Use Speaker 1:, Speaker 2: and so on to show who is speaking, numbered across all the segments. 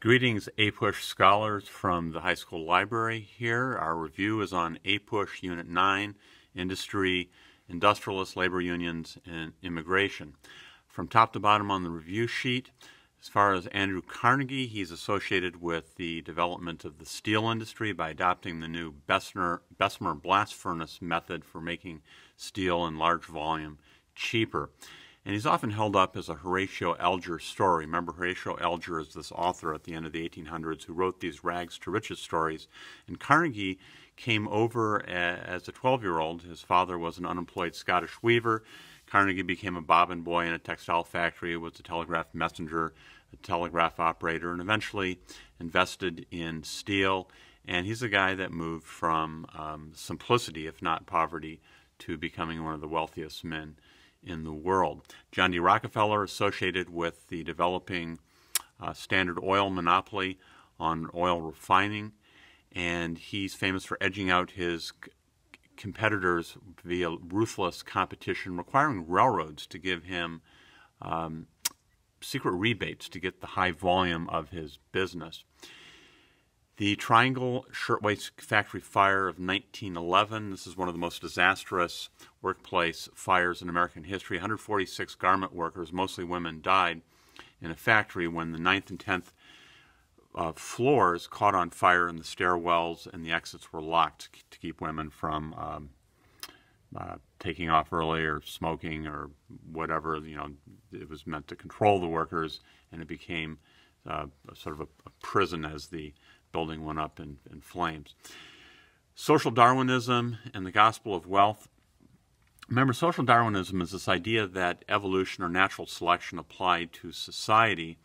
Speaker 1: Greetings, APUSH scholars from the high school library here. Our review is on APUSH Unit 9, Industry, Industrialists, Labor Unions, and Immigration. From top to bottom on the review sheet, as far as Andrew Carnegie, he's associated with the development of the steel industry by adopting the new Bessemer blast furnace method for making steel in large volume cheaper. And he's often held up as a Horatio Alger story. Remember, Horatio Alger is this author at the end of the 1800s who wrote these rags to riches stories. And Carnegie came over as a 12-year-old. His father was an unemployed Scottish weaver. Carnegie became a bobbin boy in a textile factory, was a telegraph messenger, a telegraph operator, and eventually invested in steel. And he's a guy that moved from simplicity, if not poverty, to becoming one of the wealthiest men in the world. John D. Rockefeller, associated with the developing Standard Oil monopoly on oil refining, and he's famous for edging out his competitors via ruthless competition, requiring railroads to give him secret rebates to get the high volume of his business. The Triangle Shirtwaist Factory fire of 1911, this is one of the most disastrous workplace fires in American history. 146 garment workers, mostly women, died in a factory when the 9th and 10th floors caught on fire in the stairwells and the exits were locked to keep women from taking off early or smoking or whatever. You know, it was meant to control the workers, and it became sort of a prison as the building went up in flames. Social Darwinism and the gospel of wealth. Remember, social Darwinism is this idea that evolution or natural selection applied to society,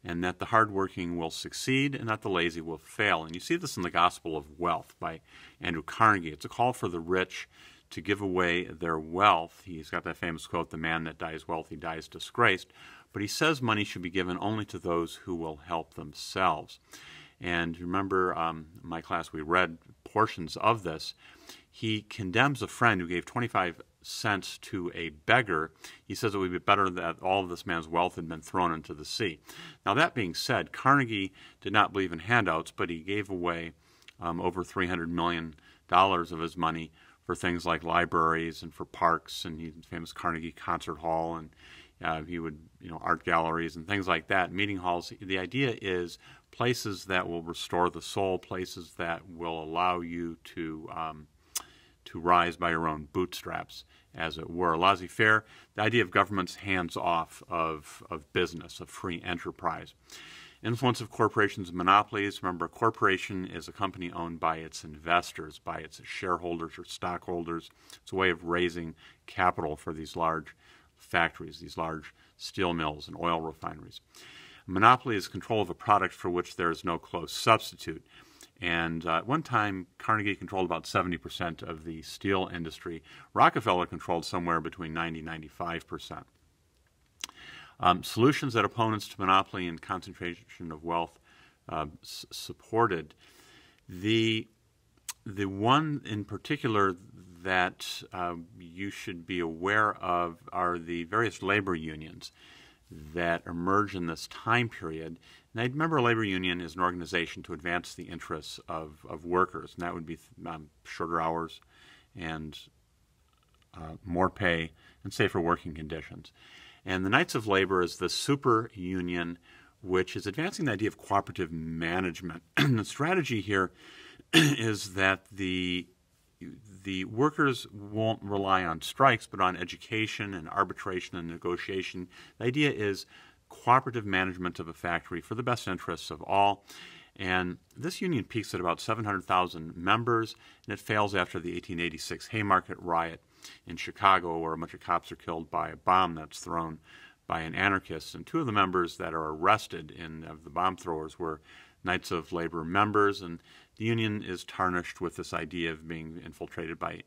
Speaker 1: and that the hardworking will succeed and that the lazy will fail. And you see this in the Gospel of Wealth by Andrew Carnegie. It's a call for the rich to give away their wealth. He's got that famous quote, "The man that dies wealthy dies disgraced." But he says money should be given only to those who will help themselves. And remember, in my class, we read portions of this. He condemns a friend who gave 25 cents to a beggar. He says it would be better that all of this man's wealth had been thrown into the sea. Now, that being said, Carnegie did not believe in handouts, but he gave away over $300 million of his money for things like libraries and for parks, and he's famous Carnegie Concert Hall, and he would, art galleries and things like that, meeting halls. The idea is places that will restore the soul, places that will allow you to rise by your own bootstraps, as it were. Laissez-faire, the idea of government's hands-off of business, of free enterprise. Influence of corporations and monopolies. Remember, a corporation is a company owned by its investors, by its shareholders or stockholders. It's a way of raising capital for these large factories, these large steel mills and oil refineries. Monopoly is control of a product for which there is no close substitute. And at one time, Carnegie controlled about 70% of the steel industry. Rockefeller controlled somewhere between 90 and 95%. Solutions that opponents to monopoly and concentration of wealth supported. The one in particular that you should be aware of are the various labor unions that emerge in this time period. Now, remember, a labor union is an organization to advance the interests of workers, and that would be shorter hours and more pay and safer working conditions. And the Knights of Labor is the super union, which is advancing the idea of cooperative management. The strategy here is that the workers won't rely on strikes, but on education and arbitration and negotiation. The idea is cooperative management of a factory for the best interests of all. And this union peaks at about 700,000 members, and it fails after the 1886 Haymarket riot in Chicago, where a bunch of cops are killed by a bomb that's thrown by an anarchist. And two of the members that are arrested of the bomb throwers were Knights of Labor members, and the union is tarnished with this idea of being infiltrated by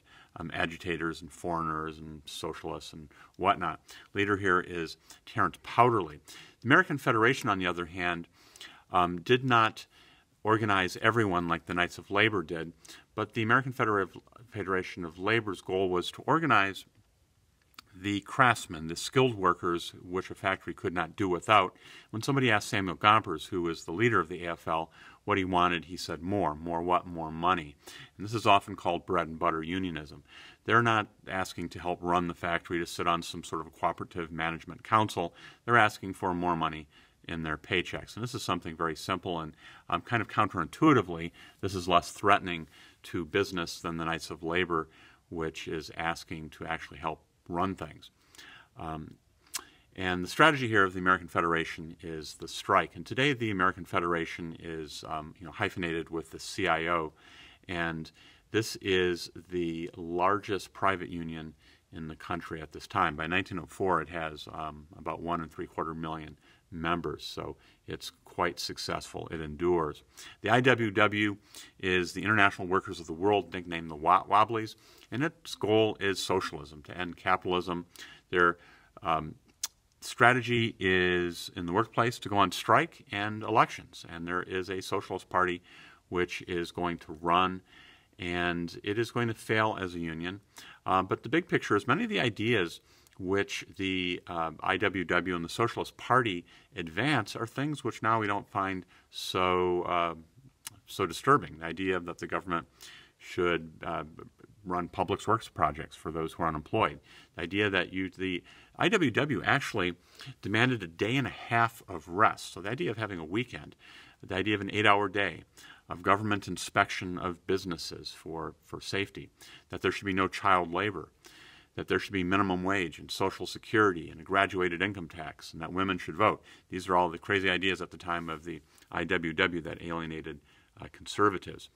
Speaker 1: agitators and foreigners and socialists and whatnot. Leader here is Terence Powderly. The American Federation, on the other hand, did not organize everyone like the Knights of Labor did, but the American Federation of Labor's goal was to organize the craftsmen, the skilled workers, which a factory could not do without. When somebody asked Samuel Gompers, who was the leader of the AFL, what he wanted, he said more. More what? More money. And this is often called bread and butter unionism. They're not asking to help run the factory, to sit on some sort of a cooperative management council. They're asking for more money in their paychecks. And this is something very simple, and kind of counterintuitively, this is less threatening to business than the Knights of Labor, which is asking to actually help run things. And the strategy here of the American Federation is the strike. And today the American Federation is hyphenated with the CIO, and this is the largest private union in the country at this time. By 1904, it has about 1.75 million members, so it's quite successful. It endures. The IWW is the International Workers of the World, nicknamed the Wobblies, and its goal is socialism, to end capitalism. Their strategy is in the workplace to go on strike and elections, and there is a socialist party which is going to run, and it is going to fail as a union. But the big picture is many of the ideas which the IWW and the Socialist Party advance are things which now we don't find so disturbing. The idea that the government should run public works projects for those who are unemployed. The idea that the IWW actually demanded a day and a half of rest. So the idea of having a weekend, the idea of an 8-hour day, of government inspection of businesses for safety, that there should be no child labor, that there should be minimum wage and Social Security and a graduated income tax, and that women should vote. These are all the crazy ideas at the time of the IWW that alienated conservatives.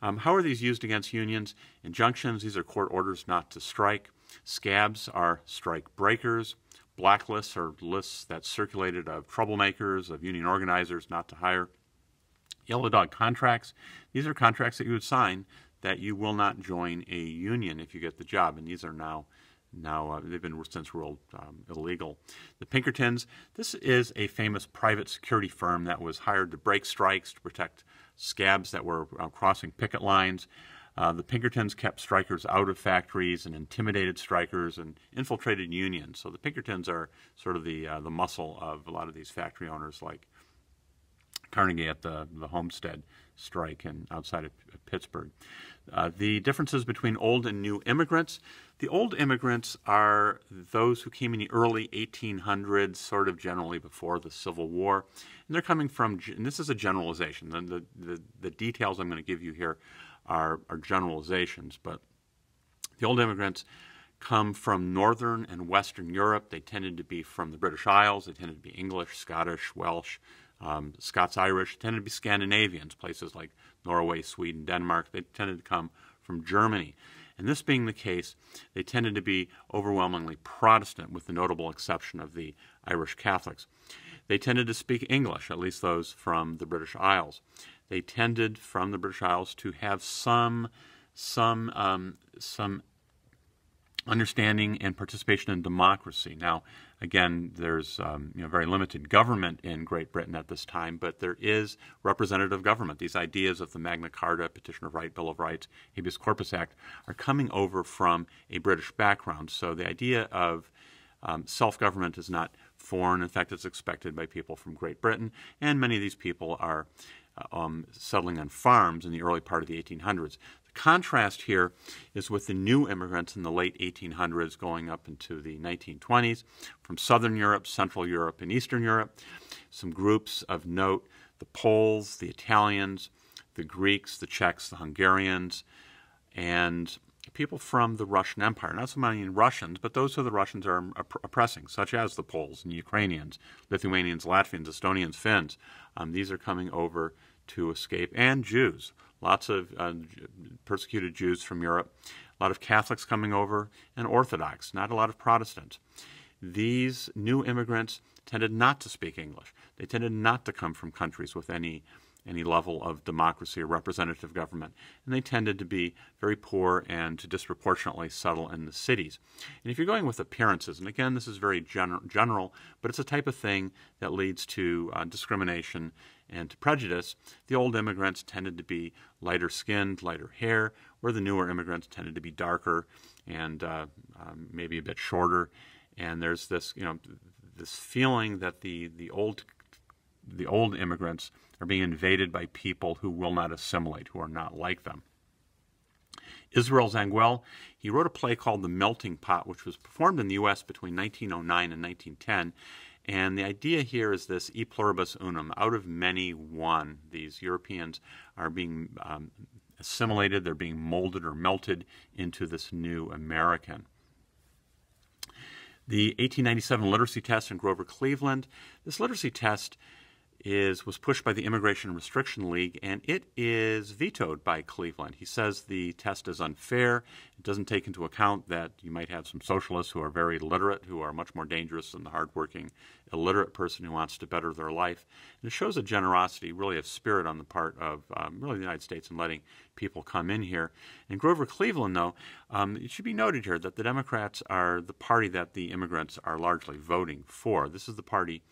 Speaker 1: How are these used against unions? Injunctions, these are court orders not to strike. Scabs are strike breakers. Blacklists are lists that circulated of troublemakers, of union organizers not to hire. Yellow dog contracts, these are contracts that you would sign that you will not join a union if you get the job, and these are now they've been since ruled illegal. The Pinkertons, this is a famous private security firm that was hired to break strikes, to protect scabs that were crossing picket lines. The Pinkertons kept strikers out of factories and intimidated strikers and infiltrated unions. So the Pinkertons are sort of the muscle of a lot of these factory owners, like Carnegie at the Homestead strike and outside of Pittsburgh. The differences between old and new immigrants. The old immigrants are those who came in the early 1800s, sort of generally before the Civil War. And they're coming from, and this is a generalization, and the details I'm going to give you here are generalizations, but the old immigrants come from Northern and Western Europe. They tended to be from the British Isles. They tended to be English, Scottish, Welsh, Scots-Irish, tended to be Scandinavians, places like Norway, Sweden, Denmark. They tended to come from Germany. And this being the case, they tended to be overwhelmingly Protestant, with the notable exception of the Irish Catholics. They tended to speak English, at least those from the British Isles. They tended, from the British Isles, to have some understanding and participation in democracy. Now, again, there's very limited government in Great Britain at this time, but there is representative government. These ideas of the Magna Carta, Petition of Right, Bill of Rights, Habeas Corpus Act are coming over from a British background. So the idea of self-government is not foreign. In fact, it's expected by people from Great Britain, and many of these people are settling on farms in the early part of the 1800s. The contrast here is with the new immigrants in the late 1800s going up into the 1920s from Southern Europe, Central Europe, and Eastern Europe. Some groups of note: the Poles, the Italians, the Greeks, the Czechs, the Hungarians, and people from the Russian Empire. Not so many Russians, but those who the Russians are oppressing, such as the Poles and Ukrainians, Lithuanians, Latvians, Estonians, Finns. These are coming over to escape, and Jews. Lots of persecuted Jews from Europe, a lot of Catholics coming over, and Orthodox, not a lot of Protestants. These new immigrants tended not to speak English. They tended not to come from countries with any any level of democracy or representative government. And they tended to be very poor and to disproportionately settle in the cities. And if you're going with appearances, and again, this is very general, but it's a type of thing that leads to discrimination and to prejudice. The old immigrants tended to be lighter skinned, lighter hair, where the newer immigrants tended to be darker and maybe a bit shorter. And there's this, this feeling that the old immigrants are being invaded by people who will not assimilate, who are not like them. Israel Zangwill, he wrote a play called The Melting Pot, which was performed in the U.S. between 1909 and 1910. And the idea here is this e pluribus unum, out of many one. These Europeans are being assimilated, they're being molded or melted into this new American. The 1897 literacy test in Grover Cleveland, this literacy test was pushed by the Immigration Restriction League, and it is vetoed by Cleveland. He says the test is unfair. It doesn't take into account that you might have some socialists who are very literate, who are much more dangerous than the hardworking, illiterate person who wants to better their life. And it shows a generosity, really, of spirit on the part of really the United States in letting people come in here. In Grover Cleveland, though, it should be noted here that the Democrats are the party that the immigrants are largely voting for. This is the party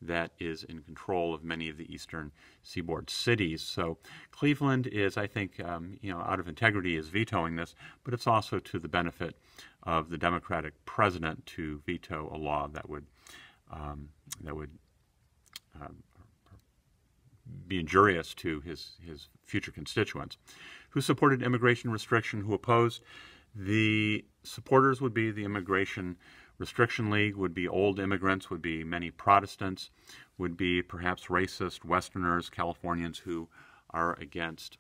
Speaker 1: that is in control of many of the eastern seaboard cities. So Cleveland is, I think, out of integrity is vetoing this, but it's also to the benefit of the Democratic president to veto a law that would be injurious to his future constituents. Who supported immigration restriction? Who opposed? The supporters would be the Immigration Restriction League, would be old immigrants, would be many Protestants, would be perhaps racist Westerners, Californians who are against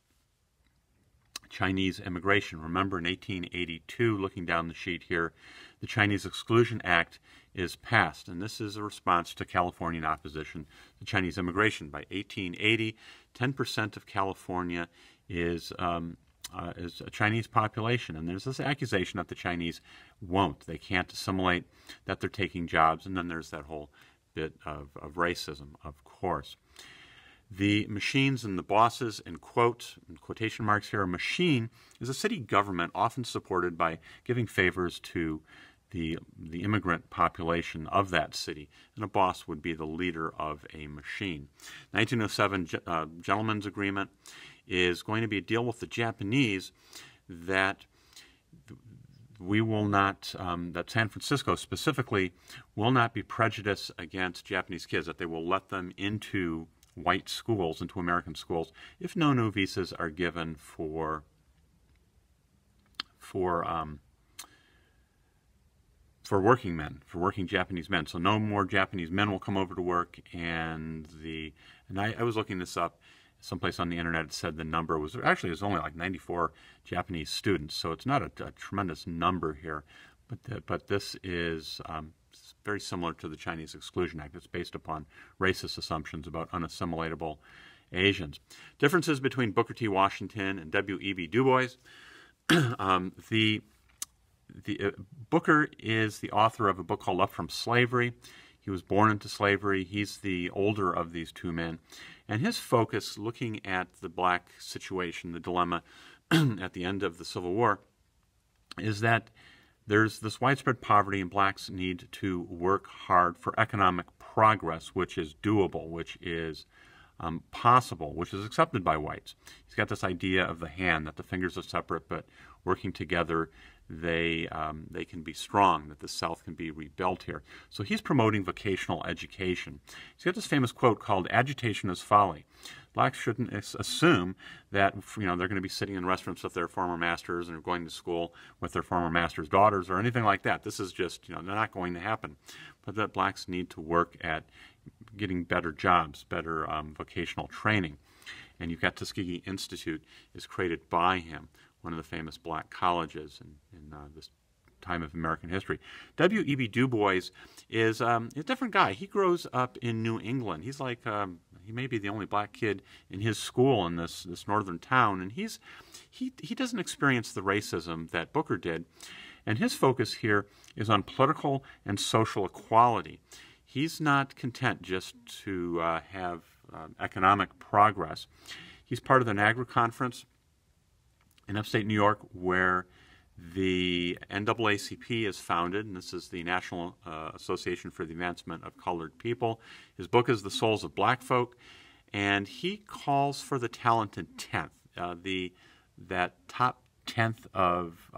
Speaker 1: Chinese immigration. Remember, in 1882, looking down the sheet here, the Chinese Exclusion Act is passed, and this is a response to Californian opposition to Chinese immigration. By 1880, 10% of California is a Chinese population, and there's this accusation that the Chinese they can't assimilate, that they're taking jobs, and then there's that whole bit of racism, of course. The machines and the bosses, in quotation marks here, a machine is a city government often supported by giving favors to the immigrant population of that city, and a boss would be the leader of a machine. 1907 Gentleman's Agreement is going to be a deal with the Japanese that we will not, that San Francisco specifically will not be prejudiced against Japanese kids, that they will let them into white schools, into American schools, if no new visas are given for working men, for working Japanese men. So no more Japanese men will come over to work, and I was looking this up. Someplace on the internet, it said the number was only like 94 Japanese students, so it's not a tremendous number here, but this is very similar to the Chinese Exclusion Act. It's based upon racist assumptions about unassimilatable Asians. Differences between Booker T. Washington and W.E.B. Du Bois. Booker is the author of a book called Up From Slavery. He was born into slavery. He's the older of these two men. And his focus, looking at the black situation, the dilemma at the end of the Civil War, is that there's this widespread poverty and blacks need to work hard for economic progress, which is doable, which is possible, which is accepted by whites. He's got this idea of the hand, that the fingers are separate, but working together they can be strong, that the South can be rebuilt here. So he's promoting vocational education. He's got this famous quote called, "Agitation is folly." Blacks shouldn't assume that they're going to be sitting in restaurants with their former masters and going to school with their former masters' daughters or anything like that. This is just, they're not going to happen. But that blacks need to work at getting better jobs, better vocational training. And you've got Tuskegee Institute is created by him, one of the famous black colleges in this time of American history. W.E.B. Du Bois is a different guy. He grows up in New England. He's like, he may be the only black kid in his school in this northern town, and he doesn't experience the racism that Booker did. And his focus here is on political and social equality. he's not content just to have economic progress. He's part of the Niagara Conference in upstate New York, where the NAACP is founded, and this is the National Association for the Advancement of Colored People. His book is The Souls of Black Folk, and he calls for the talented 10th, that top 10th of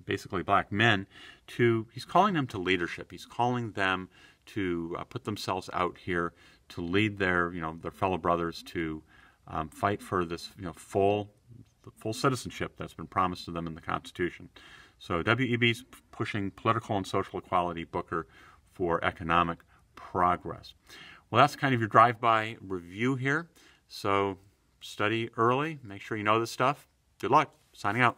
Speaker 1: basically black men. He's calling them to leadership. He's calling them to put themselves out here to lead their fellow brothers to fight for this full citizenship that's been promised to them in the Constitution. So W.E.B.'s pushing political and social equality, Booker for economic progress. Well, that's kind of your drive-by review here. So study early. Make sure you know this stuff. Good luck. Signing out.